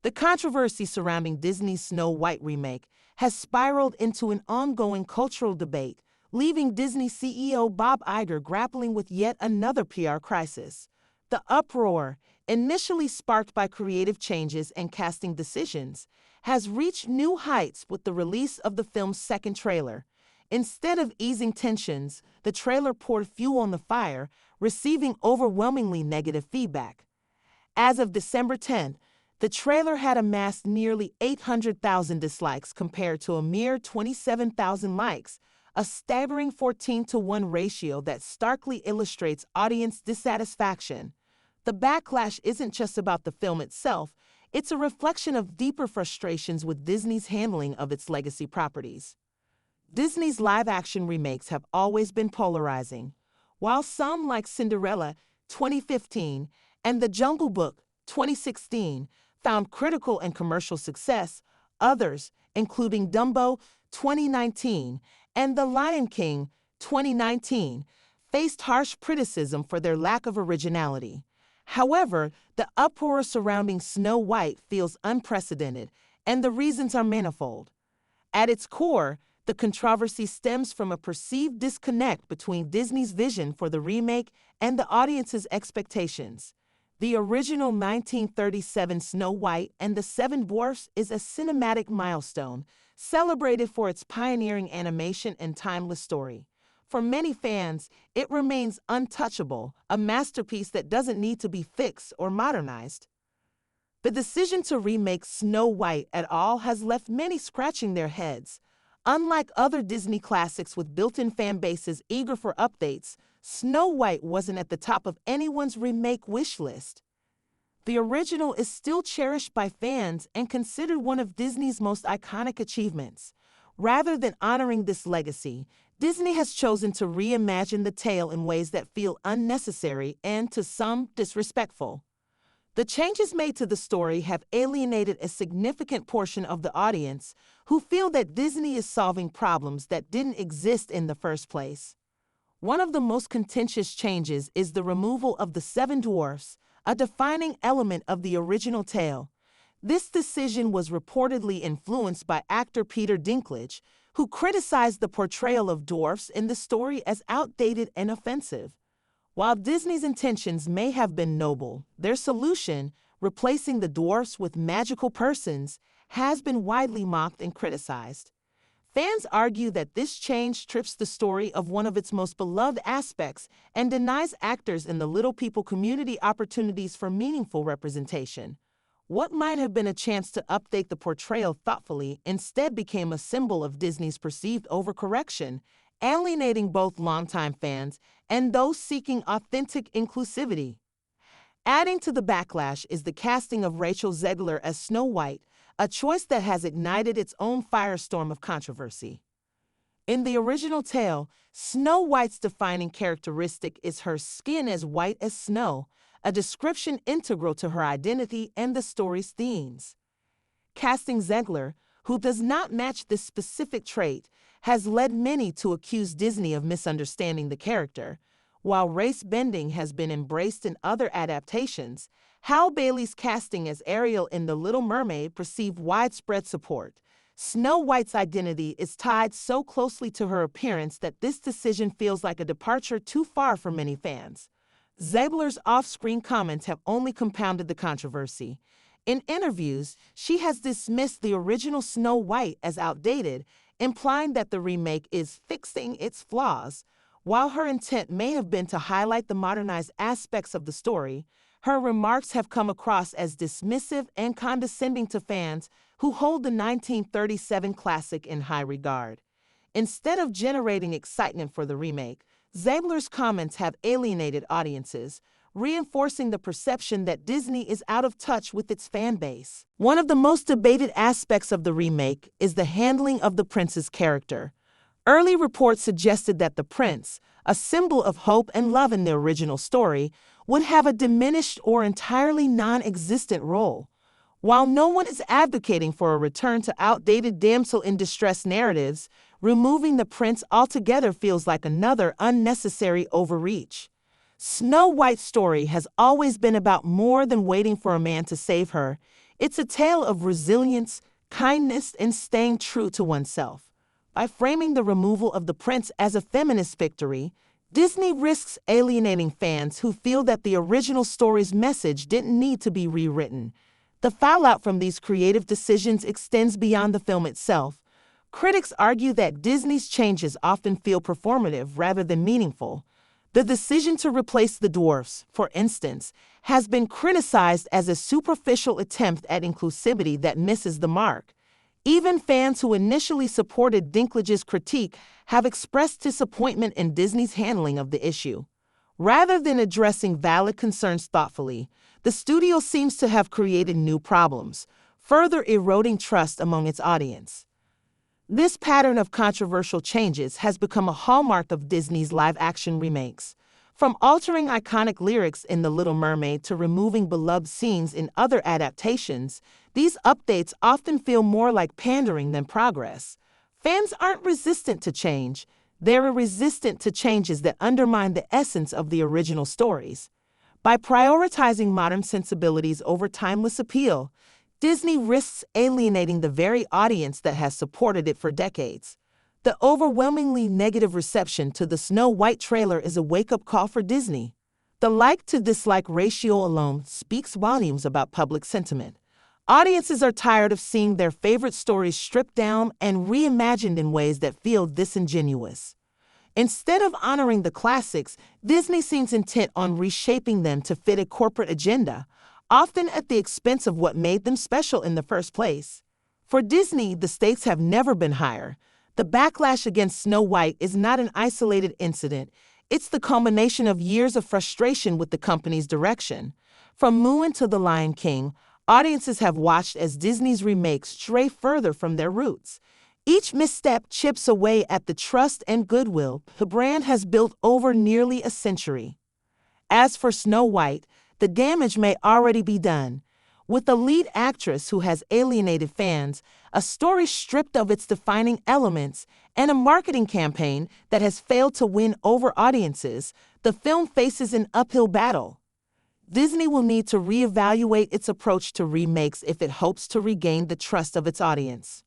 The controversy surrounding Disney's Snow White remake has spiraled into an ongoing cultural debate, leaving Disney CEO Bob Iger grappling with yet another PR crisis. The uproar, initially sparked by creative changes and casting decisions, has reached new heights with the release of the film's second trailer. Instead of easing tensions, the trailer poured fuel on the fire, receiving overwhelmingly negative feedback. As of December 10th, the trailer had amassed nearly 800,000 dislikes compared to a mere 27,000 likes, a staggering 14-to-1 ratio that starkly illustrates audience dissatisfaction. The backlash isn't just about the film itself, it's a reflection of deeper frustrations with Disney's handling of its legacy properties. Disney's live-action remakes have always been polarizing. While some, like Cinderella, 2015, and The Jungle Book, 2016, found critical and commercial success, others, including Dumbo, 2019, and The Lion King, 2019, faced harsh criticism for their lack of originality. However, the uproar surrounding Snow White feels unprecedented, and the reasons are manifold. At its core, the controversy stems from a perceived disconnect between Disney's vision for the remake and the audience's expectations. The original 1937 Snow White and the Seven Dwarfs is a cinematic milestone, celebrated for its pioneering animation and timeless story. For many fans, it remains untouchable, a masterpiece that doesn't need to be fixed or modernized. The decision to remake Snow White at all has left many scratching their heads. Unlike other Disney classics with built-in fan bases eager for updates, Snow White wasn't at the top of anyone's remake wish list. The original is still cherished by fans and considered one of Disney's most iconic achievements. Rather than honoring this legacy, Disney has chosen to reimagine the tale in ways that feel unnecessary and, to some, disrespectful. The changes made to the story have alienated a significant portion of the audience who feel that Disney is solving problems that didn't exist in the first place. One of the most contentious changes is the removal of the Seven Dwarfs, a defining element of the original tale. This decision was reportedly influenced by actor Peter Dinklage, who criticized the portrayal of dwarfs in the story as outdated and offensive. While Disney's intentions may have been noble, their solution, replacing the dwarfs with magical persons, has been widely mocked and criticized. Fans argue that this change strips the story of one of its most beloved aspects and denies actors in the Little People community opportunities for meaningful representation. What might have been a chance to update the portrayal thoughtfully instead became a symbol of Disney's perceived overcorrection, alienating both longtime fans and those seeking authentic inclusivity. Adding to the backlash is the casting of Rachel Zegler as Snow White, a choice that has ignited its own firestorm of controversy. In the original tale, Snow White's defining characteristic is her skin as white as snow, a description integral to her identity and the story's themes. Casting Zegler, who does not match this specific trait, has led many to accuse Disney of misunderstanding the character. While race bending has been embraced in other adaptations, Halle Bailey's casting as Ariel in The Little Mermaid received widespread support. Snow White's identity is tied so closely to her appearance that this decision feels like a departure too far for many fans. Zegler's off-screen comments have only compounded the controversy. In interviews, she has dismissed the original Snow White as outdated, implying that the remake is fixing its flaws. While her intent may have been to highlight the modernized aspects of the story, her remarks have come across as dismissive and condescending to fans who hold the 1937 classic in high regard. Instead of generating excitement for the remake, Zegler's comments have alienated audiences, reinforcing the perception that Disney is out of touch with its fan base. One of the most debated aspects of the remake is the handling of the prince's character. Early reports suggested that the prince, a symbol of hope and love in the original story, would have a diminished or entirely non-existent role. While no one is advocating for a return to outdated damsel-in-distress narratives, removing the prince altogether feels like another unnecessary overreach. Snow White's story has always been about more than waiting for a man to save her. It's a tale of resilience, kindness, and staying true to oneself. By framing the removal of the prince as a feminist victory, Disney risks alienating fans who feel that the original story's message didn't need to be rewritten. The fallout from these creative decisions extends beyond the film itself. Critics argue that Disney's changes often feel performative rather than meaningful. The decision to replace the dwarfs, for instance, has been criticized as a superficial attempt at inclusivity that misses the mark. Even fans who initially supported Dinklage's critique have expressed disappointment in Disney's handling of the issue. Rather than addressing valid concerns thoughtfully, the studio seems to have created new problems, further eroding trust among its audience. This pattern of controversial changes has become a hallmark of Disney's live-action remakes. From altering iconic lyrics in The Little Mermaid to removing beloved scenes in other adaptations, these updates often feel more like pandering than progress. Fans aren't resistant to change, they're resistant to changes that undermine the essence of the original stories. By prioritizing modern sensibilities over timeless appeal, Disney risks alienating the very audience that has supported it for decades. The overwhelmingly negative reception to the Snow White trailer is a wake-up call for Disney. The like-to-dislike ratio alone speaks volumes about public sentiment. Audiences are tired of seeing their favorite stories stripped down and reimagined in ways that feel disingenuous. Instead of honoring the classics, Disney seems intent on reshaping them to fit a corporate agenda, often at the expense of what made them special in the first place. For Disney, the stakes have never been higher. The backlash against Snow White is not an isolated incident. It's the culmination of years of frustration with the company's direction. From Mulan to The Lion King, audiences have watched as Disney's remakes stray further from their roots. Each misstep chips away at the trust and goodwill the brand has built over nearly a century. As for Snow White, the damage may already be done. With a lead actress who has alienated fans, a story stripped of its defining elements, and a marketing campaign that has failed to win over audiences, the film faces an uphill battle. Disney will need to reevaluate its approach to remakes if it hopes to regain the trust of its audience.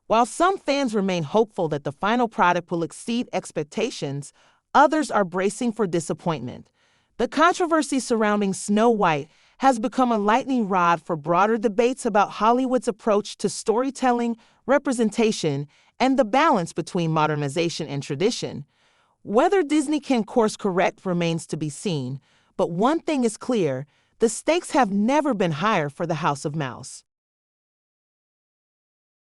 While some fans remain hopeful that the final product will exceed expectations, others are bracing for disappointment. The controversy surrounding Snow White has become a lightning rod for broader debates about Hollywood's approach to storytelling, representation, and the balance between modernization and tradition. Whether Disney can course correct remains to be seen, but one thing is clear: the stakes have never been higher for the House of Mouse.